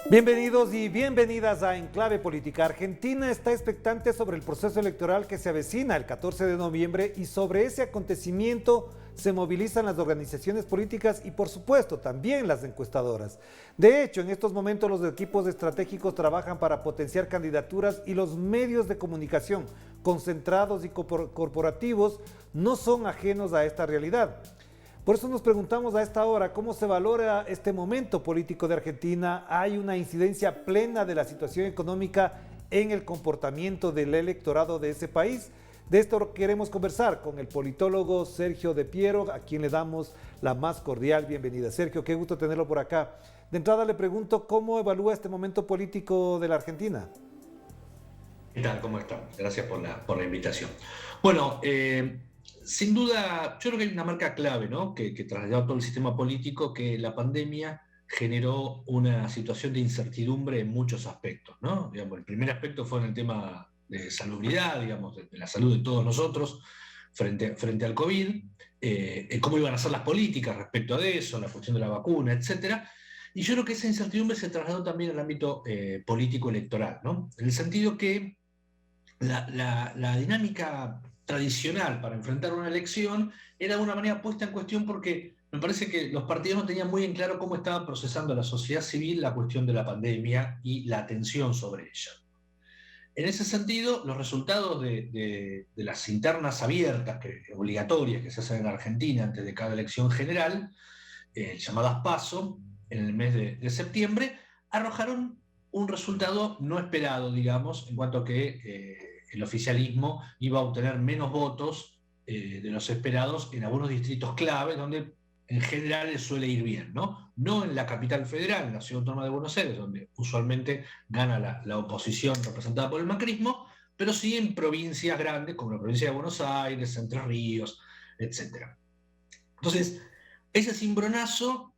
Bienvenidos y bienvenidas a Enclave Política. Argentina está expectante sobre el proceso electoral que se avecina el 14 de noviembre y sobre ese acontecimiento se movilizan las organizaciones políticas y por supuesto también las encuestadoras. De hecho, en estos momentos los equipos estratégicos trabajan para potenciar candidaturas y los medios de comunicación concentrados y corporativos no son ajenos a esta realidad. Por eso nos preguntamos a esta hora cómo se valora este momento político de Argentina. ¿Hay una incidencia plena de la situación económica en el comportamiento del electorado de ese país? De esto queremos conversar con el politólogo Sergio de Piero, a quien le damos la más cordial bienvenida. Sergio, qué gusto tenerlo por acá. De entrada le pregunto, ¿cómo evalúa este momento político de la Argentina? ¿Qué tal? ¿Cómo están? Gracias por la invitación. Bueno, sin duda, yo creo que hay una marca clave, ¿no? que trasladó a todo el sistema político, que la pandemia generó una situación de incertidumbre en muchos aspectos, ¿no? Digamos, el primer aspecto fue en el tema de salubridad, digamos, de la salud de todos nosotros frente al COVID, cómo iban a ser las políticas respecto a eso, la cuestión de la vacuna, etcétera. Y yo creo que esa incertidumbre se trasladó también al ámbito político-electoral, ¿no? En el sentido que la dinámica tradicional para enfrentar una elección era de una manera puesta en cuestión porque me parece que los partidos no tenían muy en claro cómo estaba procesando la sociedad civil la cuestión de la pandemia y la atención sobre ella. En ese sentido, los resultados de las internas abiertas, obligatorias, que se hacen en Argentina antes de cada elección general, llamadas PASO, en el mes de septiembre, arrojaron un resultado no esperado, digamos, en cuanto a que el oficialismo iba a obtener menos votos de los esperados en algunos distritos claves donde en general les suele ir bien, ¿no? No en la capital federal, en la Ciudad Autónoma de Buenos Aires, donde usualmente gana la oposición representada por el macrismo, pero sí en provincias grandes como la provincia de Buenos Aires, Entre Ríos, etc. Entonces, ese cimbronazo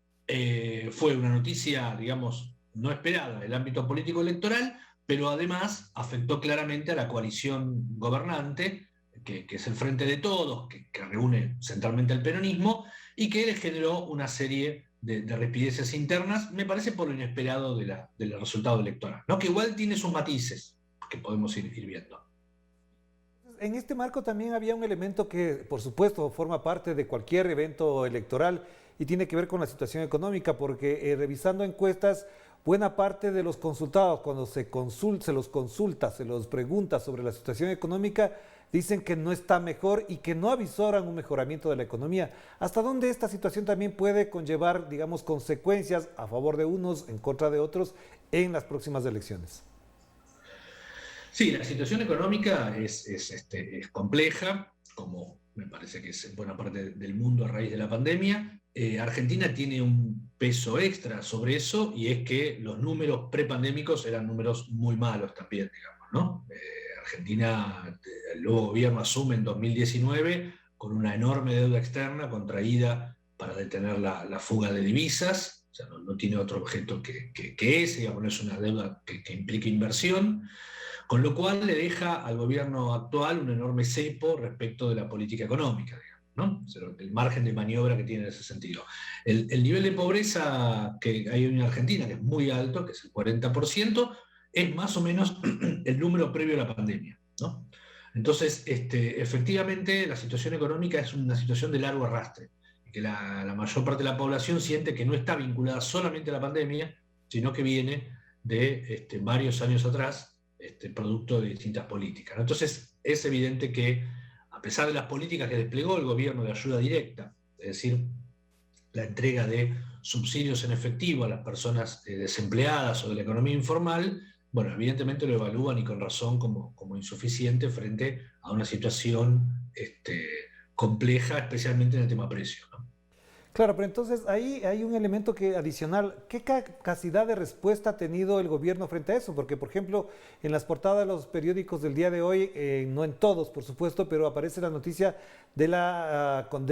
fue una noticia, digamos, no esperada en el ámbito político electoral, pero además afectó claramente a la coalición gobernante, que es el Frente de Todos, que reúne centralmente al peronismo, y que le generó una serie de rispideces internas, me parece por lo inesperado del resultado electoral, ¿no? Que igual tiene sus matices, que podemos ir viendo. En este marco también había un elemento que, por supuesto, forma parte de cualquier evento electoral y tiene que ver con la situación económica, porque revisando encuestas, buena parte de los consultados, cuando se los consulta, se los pregunta sobre la situación económica, dicen que no está mejor y que no avisoran un mejoramiento de la economía. ¿Hasta dónde esta situación también puede conllevar, digamos, consecuencias a favor de unos, en contra de otros, en las próximas elecciones? Sí, la situación económica es compleja, como me parece que es en buena parte del mundo a raíz de la pandemia. Argentina tiene un peso extra sobre eso, y es que los números prepandémicos eran números muy malos también, digamos, ¿no? Argentina, el nuevo gobierno asume en 2019 con una enorme deuda externa contraída para detener la fuga de divisas. O sea, no tiene otro objeto que ese, digamos, no es una deuda que implique inversión. Con lo cual le deja al gobierno actual un enorme cepo respecto de la política económica, digamos, ¿no? O sea, el margen de maniobra que tiene en ese sentido. El nivel de pobreza que hay en Argentina, que es muy alto, que es el 40%, es más o menos el número previo a la pandemia, ¿no? Entonces, efectivamente, la situación económica es una situación de largo arrastre, y que la mayor parte de la población siente que no está vinculada solamente a la pandemia, sino que viene de varios años atrás, producto de distintas políticas, ¿no? Entonces, es evidente que, a pesar de las políticas que desplegó el gobierno de ayuda directa, es decir, la entrega de subsidios en efectivo a las personas desempleadas o de la economía informal, bueno, evidentemente lo evalúan, y con razón, como insuficiente frente a una situación compleja, especialmente en el tema precio, ¿no? Claro, pero entonces ahí hay un elemento adicional. ¿Qué capacidad de respuesta ha tenido el gobierno frente a eso? Porque, por ejemplo, en las portadas de los periódicos del día de hoy, no en todos, por supuesto, pero aparece la noticia del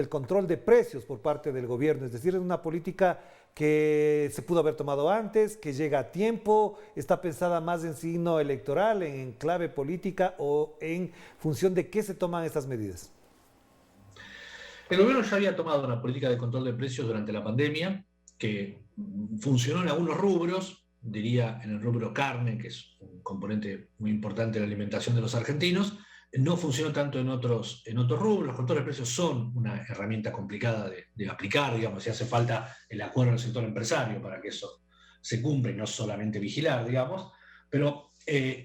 control de precios por parte del gobierno. Es decir, es una política que se pudo haber tomado antes, que llega a tiempo, está pensada más en signo electoral, en clave política o en función de qué se toman estas medidas? El gobierno ya había tomado una política de control de precios durante la pandemia, que funcionó en algunos rubros, diría en el rubro carne, que es un componente muy importante de la alimentación de los argentinos. No funcionó tanto en otros rubros. Los controles de precios son una herramienta complicada de aplicar, digamos, si hace falta el acuerdo del sector empresario para que eso se cumpla y no solamente vigilar, digamos. Pero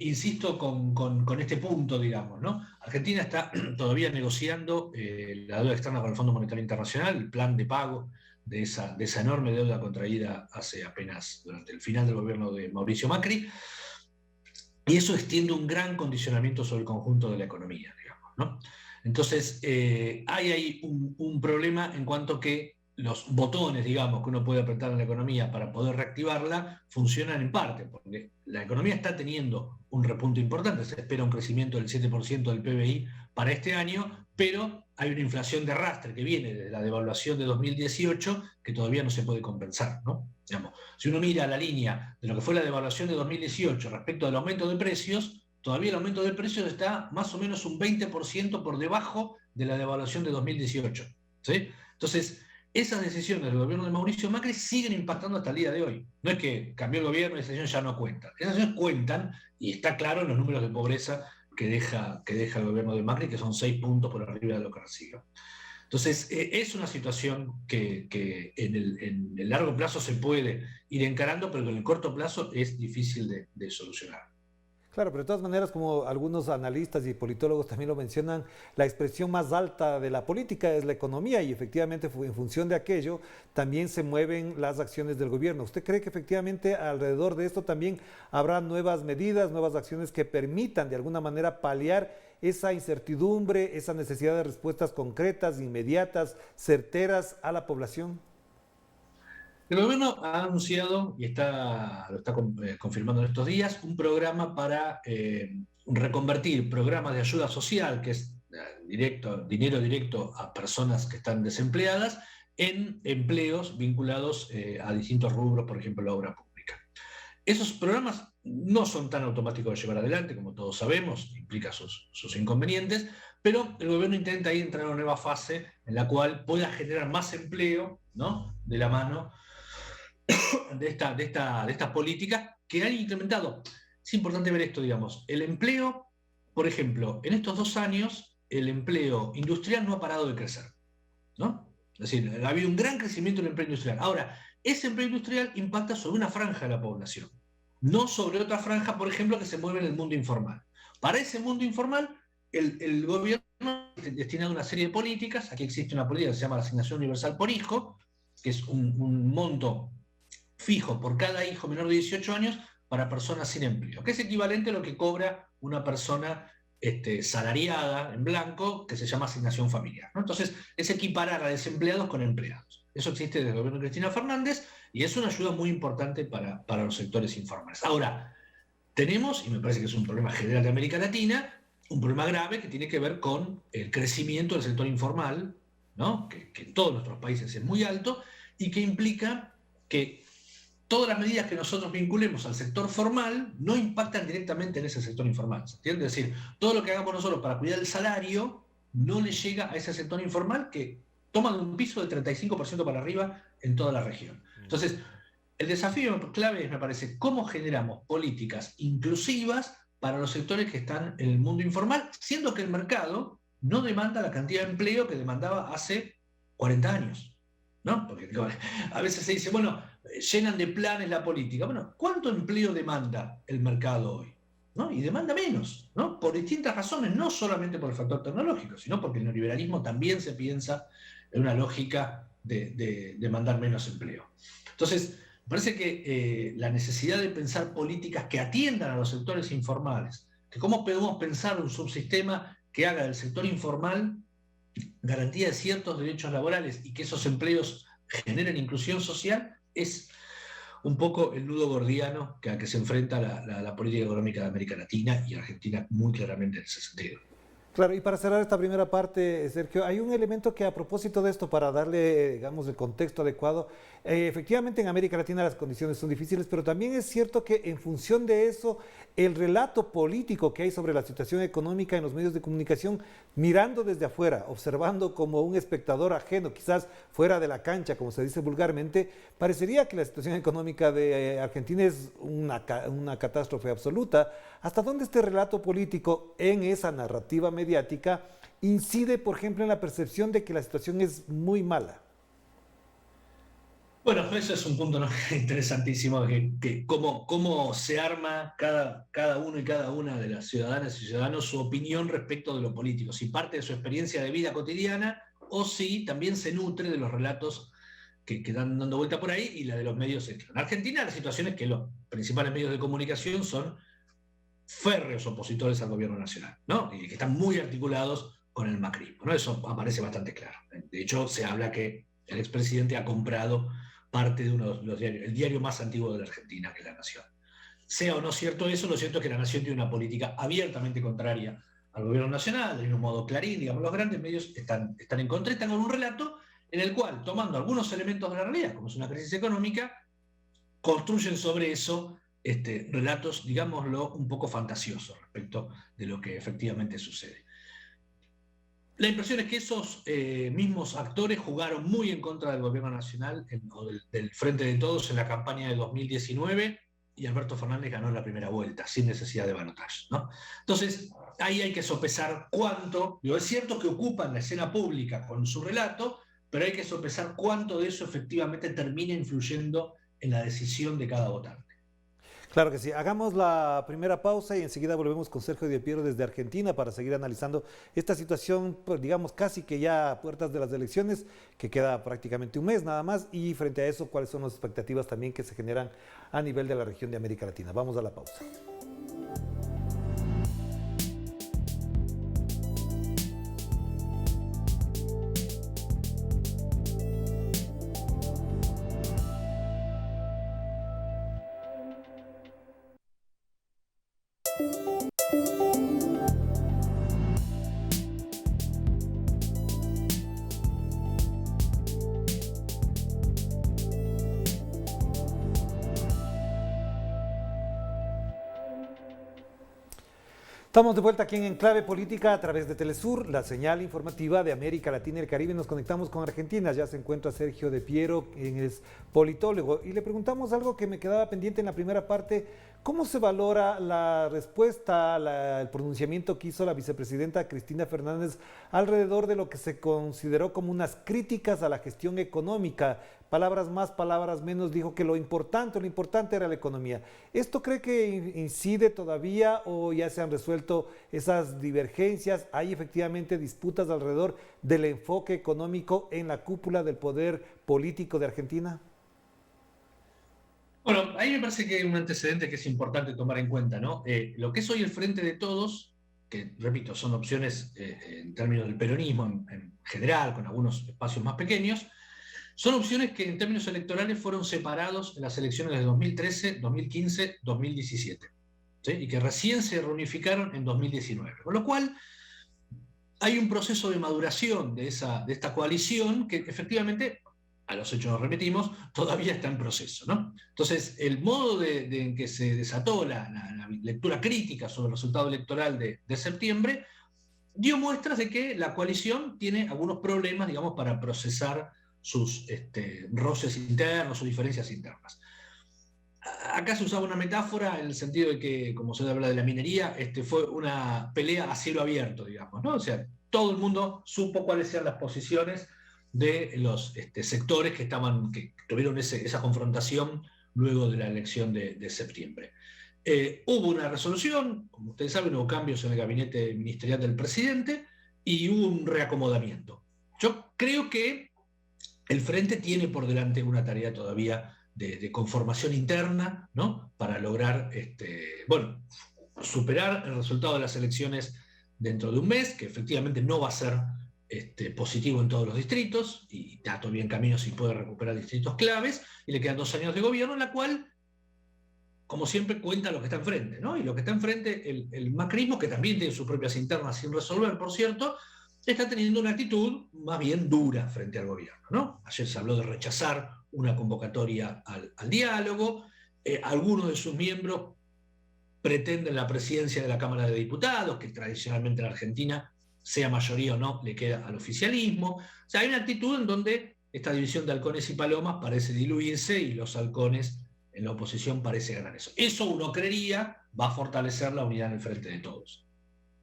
insisto con este punto, digamos, ¿no? Argentina está todavía negociando la deuda externa con el Fondo Monetario Internacional, el plan de pago de esa enorme deuda contraída hace apenas durante el final del gobierno de Mauricio Macri. Y eso extiende un gran condicionamiento sobre el conjunto de la economía, digamos, ¿no? Entonces, hay ahí un problema en cuanto que los botones, digamos, que uno puede apretar en la economía para poder reactivarla, funcionan en parte, porque la economía está teniendo un repunte importante, se espera un crecimiento del 7% del PBI para este año, pero hay una inflación de arrastre que viene de la devaluación de 2018 que todavía no se puede compensar, ¿no? Digamos, si uno mira la línea de lo que fue la devaluación de 2018 respecto al aumento de precios, todavía el aumento de precios está más o menos un 20% por debajo de la devaluación de 2018, ¿sí? Entonces, esas decisiones del gobierno de Mauricio Macri siguen impactando hasta el día de hoy. No es que cambió el gobierno y esas decisiones ya no cuentan. Esas decisiones cuentan y está claro en los números de pobreza que deja el gobierno de Macri, que son 6 puntos por arriba de lo que recibe. Entonces, es una situación que en el largo plazo se puede ir encarando, pero que en el corto plazo es difícil de solucionar. Claro, pero de todas maneras, como algunos analistas y politólogos también lo mencionan, la expresión más alta de la política es la economía y efectivamente en función de aquello también se mueven las acciones del gobierno. ¿Usted cree que efectivamente alrededor de esto también habrá nuevas medidas, nuevas acciones que permitan de alguna manera paliar esa incertidumbre, esa necesidad de respuestas concretas, inmediatas, certeras a la población? El gobierno ha anunciado, y lo está confirmando en estos días, un programa para reconvertir programas de ayuda social, que es dinero directo a personas que están desempleadas, en empleos vinculados a distintos rubros, por ejemplo, la obra pública. Esos programas no son tan automáticos de llevar adelante, como todos sabemos, implica sus inconvenientes, pero el gobierno intenta ahí entrar a una nueva fase en la cual pueda generar más empleo, ¿no?, de la mano de estas políticas que han implementado. Es importante ver esto, digamos. El empleo, por ejemplo, en estos 2 años, el empleo industrial no ha parado de crecer, ¿no? Es decir, ha habido un gran crecimiento del empleo industrial. Ahora, ese empleo industrial impacta sobre una franja de la población, no sobre otra franja, por ejemplo, que se mueve en el mundo informal. Para ese mundo informal, el gobierno ha destinado una serie de políticas. Aquí existe una política que se llama la Asignación Universal por Hijo, que es un monto fijo por cada hijo menor de 18 años para personas sin empleo, que es equivalente a lo que cobra una persona salariada en blanco, que se llama asignación familiar, ¿no? Entonces, es equiparar a desempleados con empleados. Eso existe desde el gobierno de Cristina Fernández y es una ayuda muy importante para los sectores informales. Ahora, tenemos, y me parece que es un problema general de América Latina, un problema grave que tiene que ver con el crecimiento del sector informal, ¿no?, que en todos nuestros países es muy alto y que implica que todas las medidas que nosotros vinculemos al sector formal no impactan directamente en ese sector informal. ¿Se entiende? Es decir, todo lo que hagamos nosotros para cuidar el salario no le llega a ese sector informal que toma un piso del 35% para arriba en toda la región. Entonces, el desafío clave es, me parece, cómo generamos políticas inclusivas para los sectores que están en el mundo informal, siendo que el mercado no demanda la cantidad de empleo que demandaba hace 40 años, ¿no? Porque a veces se dice, bueno, llenan de planes la política. Bueno, ¿cuánto empleo demanda el mercado hoy? ¿No? Y demanda menos, ¿no? Por distintas razones, no solamente por el factor tecnológico, sino porque el neoliberalismo también se piensa en una lógica de demandar menos empleo. Entonces, me parece que la necesidad de pensar políticas que atiendan a los sectores informales, que cómo podemos pensar un subsistema que haga del sector informal garantía de ciertos derechos laborales y que esos empleos generen inclusión social, es un poco el nudo gordiano a que se enfrenta la política económica de América Latina y Argentina muy claramente en ese sentido. Claro, y para cerrar esta primera parte, Sergio, hay un elemento que a propósito de esto, para darle, digamos, el contexto adecuado, Efectivamente, en América Latina las condiciones son difíciles, pero también es cierto que en función de eso, el relato político que hay sobre la situación económica en los medios de comunicación, mirando desde afuera, observando como un espectador ajeno, quizás fuera de la cancha, como se dice vulgarmente, parecería que la situación económica de Argentina es una catástrofe absoluta. ¿Hasta dónde este relato político en esa narrativa mediática incide, por ejemplo, en la percepción de que la situación es muy mala? Bueno, eso es un punto, ¿no? Interesantísimo, que cómo se arma cada uno y cada una de las ciudadanas y ciudadanos su opinión respecto de lo político, si parte de su experiencia de vida cotidiana o si también se nutre de los relatos que dan dando vuelta por ahí y la de los medios extra. En Argentina la situación es que los principales medios de comunicación son férreos opositores al gobierno nacional, ¿no? Y que están muy articulados con el macrismo, ¿no? Eso aparece bastante claro. De hecho, se habla que el expresidente ha comprado parte de uno de los diarios, el diario más antiguo de la Argentina, que es La Nación. Sea o no cierto eso, lo cierto es que La Nación tiene una política abiertamente contraria al gobierno nacional, del mismo modo Clarín, digamos, los grandes medios están en contra, están con un relato en el cual, tomando algunos elementos de la realidad, como es una crisis económica, construyen sobre eso relatos, digámoslo, un poco fantasiosos respecto de lo que efectivamente sucede. La impresión es que esos mismos actores jugaron muy en contra del gobierno nacional o del Frente de Todos en la campaña de 2019 y Alberto Fernández ganó la primera vuelta sin necesidad de balotaje, ¿no? Entonces, ahí hay que sopesar cuánto, es cierto que ocupan la escena pública con su relato, pero hay que sopesar cuánto de eso efectivamente termina influyendo en la decisión de cada votante. Claro que sí. Hagamos la primera pausa y enseguida volvemos con Sergio Di Piero desde Argentina para seguir analizando esta situación, pues, digamos, casi que ya a puertas de las elecciones, que queda prácticamente un mes nada más, y frente a eso, cuáles son las expectativas también que se generan a nivel de la región de América Latina. Vamos a la pausa. Estamos de vuelta aquí en Enclave Política a través de Telesur, la señal informativa de América Latina y el Caribe. Nos conectamos con Argentina. Ya se encuentra Sergio Di Piero, quien es politólogo, y le preguntamos algo que me quedaba pendiente en la primera parte. ¿Cómo se valora la respuesta, el pronunciamiento que hizo la vicepresidenta Cristina Fernández alrededor de lo que se consideró como unas críticas a la gestión económica? Palabras más, palabras menos, dijo que lo importante era la economía. ¿Esto cree que incide todavía o ya se han resuelto esas divergencias? ¿Hay efectivamente disputas alrededor del enfoque económico en la cúpula del poder político de Argentina? Bueno, ahí me parece que hay un antecedente que es importante tomar en cuenta, ¿no? Lo que es hoy el Frente de Todos, que, repito, son opciones en términos del peronismo en general, con algunos espacios más pequeños, son opciones que en términos electorales fueron separados en las elecciones de 2013, 2015, 2017, ¿sí? Y que recién se reunificaron en 2019. Con lo cual, hay un proceso de maduración de esta coalición que efectivamente, a los hechos nos remitimos, todavía está en proceso, ¿no? Entonces, el modo en que se desató la lectura crítica sobre el resultado electoral de septiembre dio muestras de que la coalición tiene algunos problemas, digamos, para procesar sus roces internos, sus diferencias internas. Acá se usaba una metáfora en el sentido de que, como se habla de la minería, fue una pelea a cielo abierto, digamos, ¿no? O sea, todo el mundo supo cuáles eran las posiciones de los sectores que tuvieron esa confrontación luego de la elección de septiembre. Hubo una resolución, como ustedes saben, hubo cambios en el gabinete ministerial del presidente y hubo un reacomodamiento. Yo creo que el Frente tiene por delante una tarea todavía de conformación interna, ¿no? Para lograr superar el resultado de las elecciones dentro de un mes, que efectivamente no va a ser positivo en todos los distritos, y está todavía en camino si puede recuperar distritos claves, y le quedan 2 años de gobierno, en la cual, como siempre, cuenta lo que está enfrente, ¿no? Y lo que está enfrente, el macrismo, que también tiene sus propias internas sin resolver, por cierto, está teniendo una actitud más bien dura frente al gobierno, ¿no? Ayer se habló de rechazar una convocatoria al diálogo. Algunos de sus miembros pretenden la presidencia de la Cámara de Diputados, que tradicionalmente en Argentina, sea mayoría o no, le queda al oficialismo. O sea, hay una actitud en donde esta división de halcones y palomas parece diluirse y los halcones en la oposición parece ganar eso. Eso uno creería va a fortalecer la unidad en el frente de todos.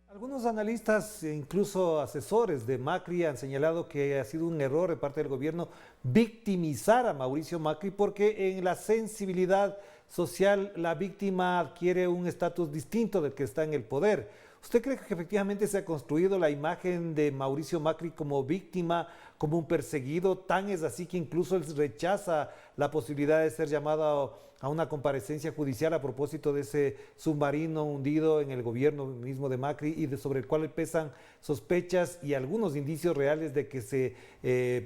Algunos analistas e incluso asesores de Macri han señalado que ha sido un error de parte del gobierno victimizar a Mauricio Macri porque en la sensibilidad social la víctima adquiere un estatus distinto del que está en el poder. ¿Usted cree que efectivamente se ha construido la imagen de Mauricio Macri como víctima, como un perseguido? Tan es así que incluso él rechaza la posibilidad de ser llamado a una comparecencia judicial a propósito de ese submarino hundido en el gobierno mismo de Macri y sobre el cual pesan sospechas y algunos indicios reales de que se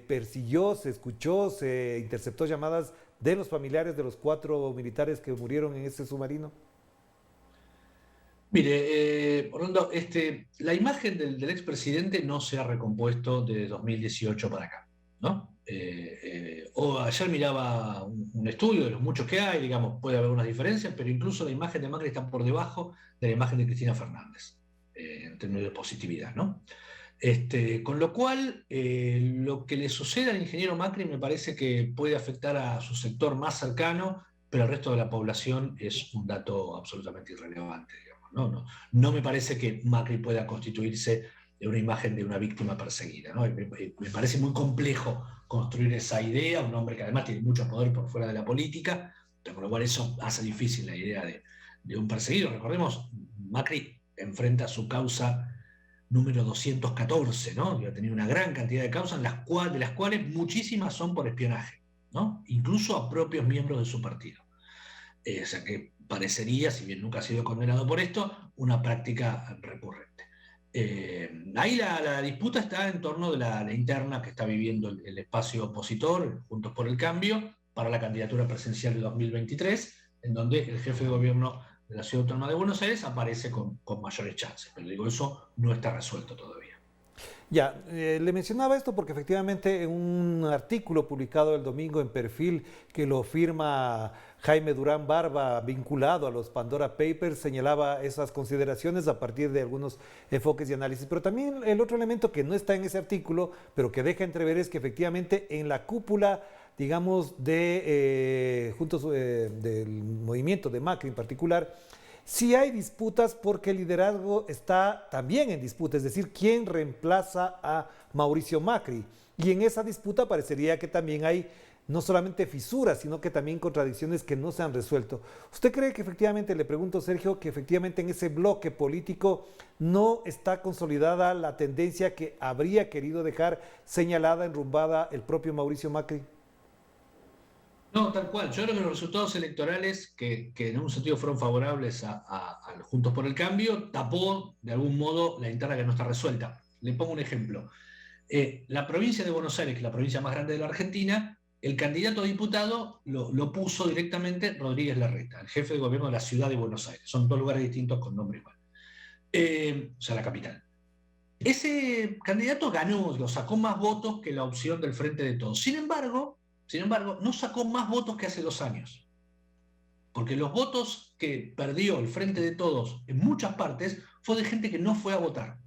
persiguió, se escuchó, se interceptó llamadas de los familiares de los 4 militares que murieron en ese submarino? Mire, Orlando, la imagen del expresidente no se ha recompuesto desde 2018 para acá, ¿no? O ayer miraba un estudio de los muchos que hay, digamos, puede haber unas diferencias, pero incluso la imagen de Macri está por debajo de la imagen de Cristina Fernández, en términos de positividad, ¿no? Con lo cual, lo que le sucede al ingeniero Macri me parece que puede afectar a su sector más cercano, pero al resto de la población es un dato absolutamente irrelevante, digamos. No me parece que Macri pueda constituirse en una imagen de una víctima perseguida, ¿no? Me parece muy complejo construir esa idea, un hombre que además tiene mucho poder por fuera de la política, con lo cual eso hace difícil la idea de un perseguido. Recordemos, Macri enfrenta su causa número 214, ¿no? Ha tenido una gran cantidad de causas, de las cuales muchísimas son por espionaje, ¿no? Incluso a propios miembros de su partido. O sea que parecería, si bien nunca ha sido condenado por esto, una práctica recurrente. Ahí la disputa está en torno de la interna que está viviendo el espacio opositor, Juntos por el Cambio, para la candidatura presidencial de 2023, en donde el jefe de gobierno de la Ciudad Autónoma de Buenos Aires aparece con mayores chances. Pero digo, eso no está resuelto todavía. Ya, le mencionaba esto porque efectivamente en un artículo publicado el domingo en Perfil que lo firma Jaime Durán Barba, vinculado a los Pandora Papers, señalaba esas consideraciones a partir de algunos enfoques y análisis. Pero también el otro elemento que no está en ese artículo, pero que deja entrever es que efectivamente en la cúpula, digamos, del movimiento de Macri en particular, sí hay disputas porque el liderazgo está también en disputa, es decir, quién reemplaza a Mauricio Macri. Y en esa disputa parecería que también hay no solamente fisuras, sino que también contradicciones que no se han resuelto. ¿Usted cree que efectivamente, le pregunto Sergio, que efectivamente en ese bloque político no está consolidada la tendencia que habría querido dejar señalada, enrumbada el propio Mauricio Macri? No, tal cual. Yo creo que los resultados electorales, que en un sentido fueron favorables a Juntos por el Cambio, tapó de algún modo la interna que no está resuelta. Le pongo un ejemplo. La provincia de Buenos Aires, que es la provincia más grande de la Argentina, el candidato a diputado lo puso directamente Rodríguez Larreta, el jefe de gobierno de la ciudad de Buenos Aires. Son 2 lugares distintos con nombre igual. O sea, la capital. Ese candidato ganó, sacó más votos que la opción del Frente de Todos. Sin embargo, no sacó más votos que hace 2 años. Porque los votos que perdió el Frente de Todos en muchas partes fue de gente que no fue a votar.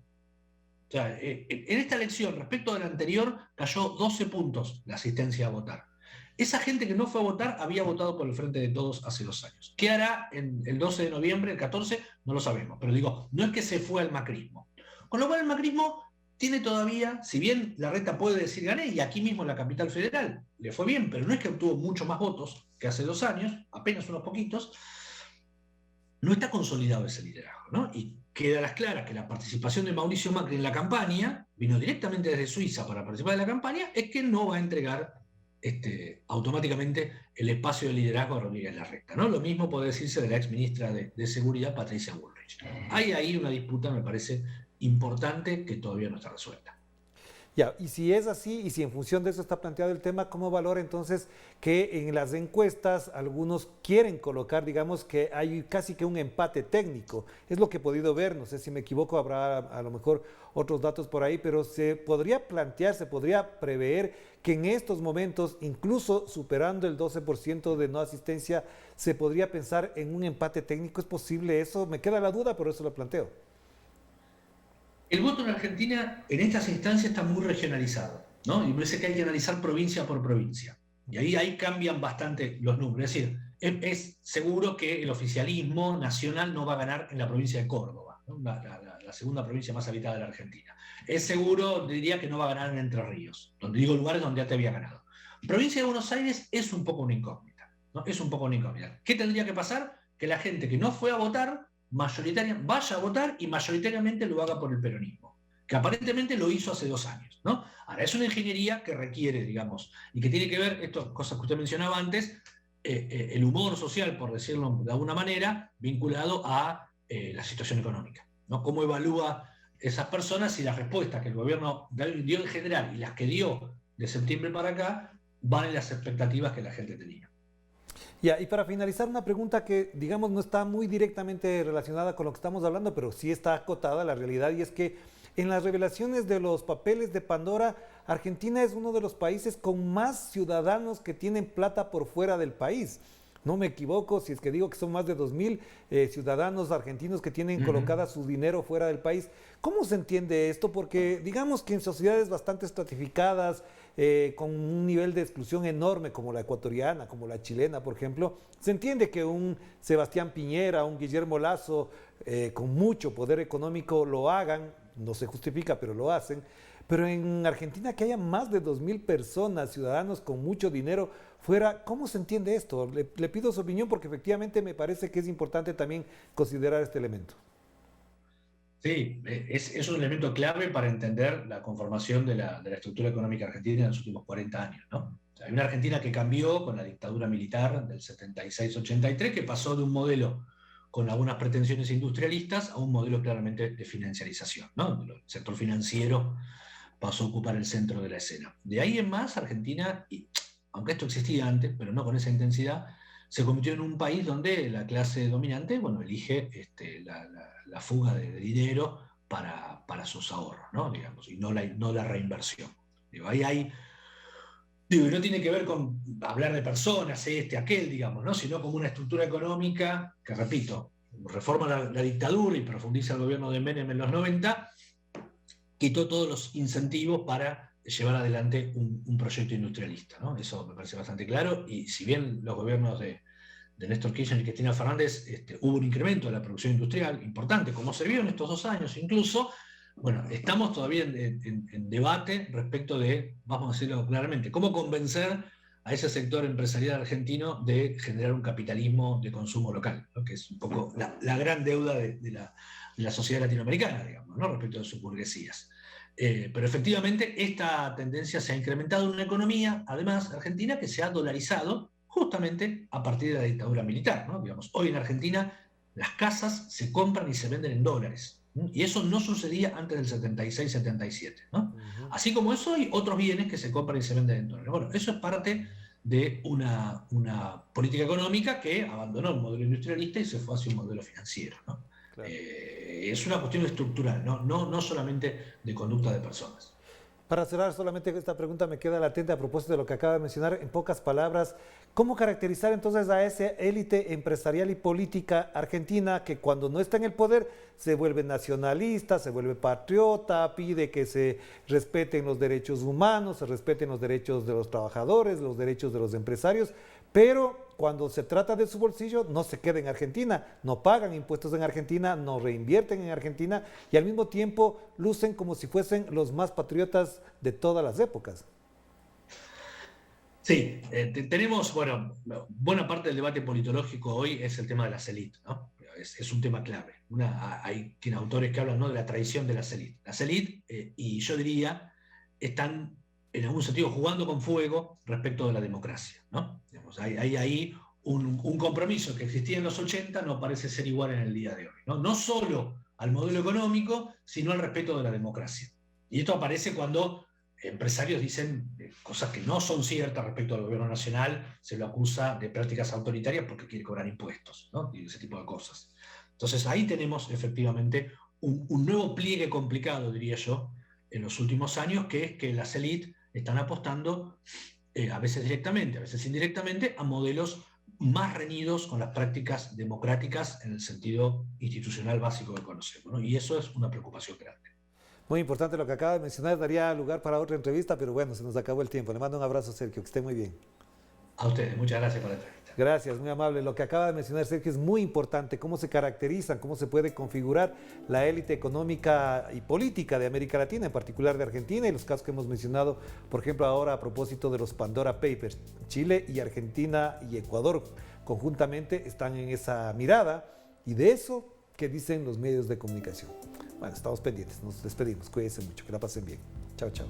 O sea, en esta elección, respecto de la anterior, cayó 12 puntos la asistencia a votar. Esa gente que no fue a votar había votado por el Frente de Todos hace 2 años. ¿Qué hará el 12 de noviembre, el 14? No lo sabemos. Pero digo, no es que se fue al macrismo. Con lo cual el macrismo tiene todavía, si bien Larreta puede decir gané, y aquí mismo en la capital federal le fue bien, pero no es que obtuvo mucho más votos que hace 2 años, apenas unos poquitos, no está consolidado ese liderazgo, ¿no? Y queda a las claras que la participación de Mauricio Macri en la campaña, vino directamente desde Suiza para participar de la campaña, es que no va a entregar automáticamente el espacio de liderazgo a Rodríguez Larreta, ¿no? Lo mismo puede decirse de la ex ministra de Seguridad, Patricia Bullrich. Hay ahí una disputa, me parece, importante que todavía no está resuelta. Ya, y si es así, y si en función de eso está planteado el tema, ¿cómo valora entonces que en las encuestas algunos quieren colocar, digamos, que hay casi que un empate técnico? Es lo que he podido ver, no sé si me equivoco, habrá a lo mejor otros datos por ahí, pero se podría plantear, se podría prever que en estos momentos, incluso superando el 12% de no asistencia, se podría pensar en un empate técnico. ¿Es posible eso? Me queda la duda, pero eso lo planteo. El voto en Argentina en estas instancias está muy regionalizado, ¿no? Y me parece que hay que analizar provincia por provincia. Y ahí cambian bastante los números. Es decir, es seguro que el oficialismo nacional no va a ganar en la provincia de Córdoba, ¿no? La segunda provincia más habitada de la Argentina. Es seguro, diría que no va a ganar en Entre Ríos, donde digo lugares donde ya te había ganado. Provincia de Buenos Aires es un poco una incógnita, ¿no? Es un poco una incógnita. ¿Qué tendría que pasar? Que la gente que no fue a votar vaya a votar y mayoritariamente lo haga por el peronismo, que aparentemente lo hizo hace 2 años, ¿no? Ahora, es una ingeniería que requiere, digamos, y que tiene que ver, estas cosas que usted mencionaba antes, el humor social, por decirlo de alguna manera, vinculado a la situación económica, ¿no? ¿Cómo evalúa esas personas y las respuestas que el gobierno dio en general y las que dio de septiembre para acá van en las expectativas que la gente tenía? Ya, y para finalizar, una pregunta que, digamos, no está muy directamente relacionada con lo que estamos hablando, pero sí está acotada a la realidad, y es que en las revelaciones de los papeles de Pandora, Argentina es uno de los países con más ciudadanos que tienen plata por fuera del país. No me equivoco si es que digo que son más de 2000 ciudadanos argentinos que tienen colocada su dinero fuera del país. ¿Cómo se entiende esto? Porque digamos que en sociedades bastante estratificadas, con un nivel de exclusión enorme como la ecuatoriana, como la chilena, por ejemplo, se entiende que un Sebastián Piñera, un Guillermo Lasso, con mucho poder económico lo hagan, no se justifica, pero lo hacen. Pero en Argentina que haya más de 2000 personas, ciudadanos con mucho dinero fuera, ¿cómo se entiende esto? Le pido su opinión porque efectivamente me parece que es importante también considerar este elemento. Sí, es un elemento clave para entender la conformación de la estructura económica argentina en los últimos 40 años, ¿no? O sea, hay una Argentina que cambió con la dictadura militar del 76-83, que pasó de un modelo con algunas pretensiones industrialistas a un modelo claramente de financiarización, ¿no? El sector financiero pasó a ocupar el centro de la escena. De ahí en más, Argentina, y, aunque esto existía antes, pero no con esa intensidad, se convirtió en un país donde la clase dominante, bueno, elige la fuga de dinero para sus ahorros, ¿no? Digamos, y no la reinversión. Digo, digo, y no tiene que ver con hablar de personas, aquel, digamos, ¿no? Sino como una estructura económica que, repito, reforma la dictadura y profundiza el gobierno de Menem en los 90, quitó todos los incentivos para llevar adelante un proyecto industrialista, ¿no? Eso me parece bastante claro, y si bien los gobiernos de Néstor Kirchner y Cristina Fernández hubo un incremento de la producción industrial importante, como se vio en estos 2 años incluso, bueno, estamos todavía en debate respecto de, vamos a decirlo claramente, cómo convencer a ese sector empresarial argentino de generar un capitalismo de consumo local, ¿no? Que es un poco la gran deuda de la sociedad latinoamericana, digamos, ¿no? Respecto de sus burguesías. Pero efectivamente esta tendencia se ha incrementado en una economía, además, argentina, que se ha dolarizado justamente a partir de la dictadura militar, ¿no? Digamos, hoy en Argentina las casas se compran y se venden en dólares, ¿no? Y eso no sucedía antes del 76-77, ¿no? Así como eso hay otros bienes que se compran y se venden en dólares. Bueno, eso es parte de una política económica que abandonó el modelo industrialista y se fue hacia un modelo financiero, ¿no? Claro. Es una cuestión estructural, no solamente de conducta de personas. Para cerrar solamente esta pregunta me queda latente a propósito de lo que acaba de mencionar. En pocas palabras, ¿cómo caracterizar entonces a esa élite empresarial y política argentina que cuando no está en el poder se vuelve nacionalista, se vuelve patriota, pide que se respeten los derechos humanos, se respeten los derechos de los trabajadores, los derechos de los empresarios, pero cuando se trata de su bolsillo no se queda en Argentina, no pagan impuestos en Argentina, no reinvierten en Argentina y al mismo tiempo lucen como si fuesen los más patriotas de todas las épocas? Sí, tenemos, bueno, buena parte del debate politológico hoy es el tema de las élites, ¿no? Es un tema clave. Tiene autores que hablan, ¿no?, de la traición de las élites. Las élites, y yo diría, están en algún sentido jugando con fuego respecto de la democracia, ¿no? Digamos, hay ahí un compromiso que existía en los 80, no parece ser igual en el día de hoy, ¿no? No solo al modelo económico, sino al respeto de la democracia. Y esto aparece cuando empresarios dicen cosas que no son ciertas respecto al gobierno nacional, se lo acusa de prácticas autoritarias porque quiere cobrar impuestos, ¿no? Y ese tipo de cosas. Entonces ahí tenemos efectivamente un nuevo pliegue complicado, diría yo, en los últimos años, que es que las élites están apostando, a veces directamente, a veces indirectamente, a modelos más reñidos con las prácticas democráticas en el sentido institucional básico que conocemos, ¿no? Y eso es una preocupación grande. Muy importante lo que acaba de mencionar, daría lugar para otra entrevista, pero bueno, se nos acabó el tiempo. Le mando un abrazo, Sergio, que esté muy bien. A ustedes, muchas gracias por la entrevista. Gracias, muy amable. Lo que acaba de mencionar Sergio es muy importante, cómo se caracterizan, cómo se puede configurar la élite económica y política de América Latina, en particular de Argentina, y los casos que hemos mencionado, por ejemplo, ahora a propósito de los Pandora Papers. Chile y Argentina y Ecuador conjuntamente están en esa mirada, y de eso, ¿qué dicen los medios de comunicación? Bueno, estamos pendientes, nos despedimos, cuídense mucho, que la pasen bien. Chao, chao.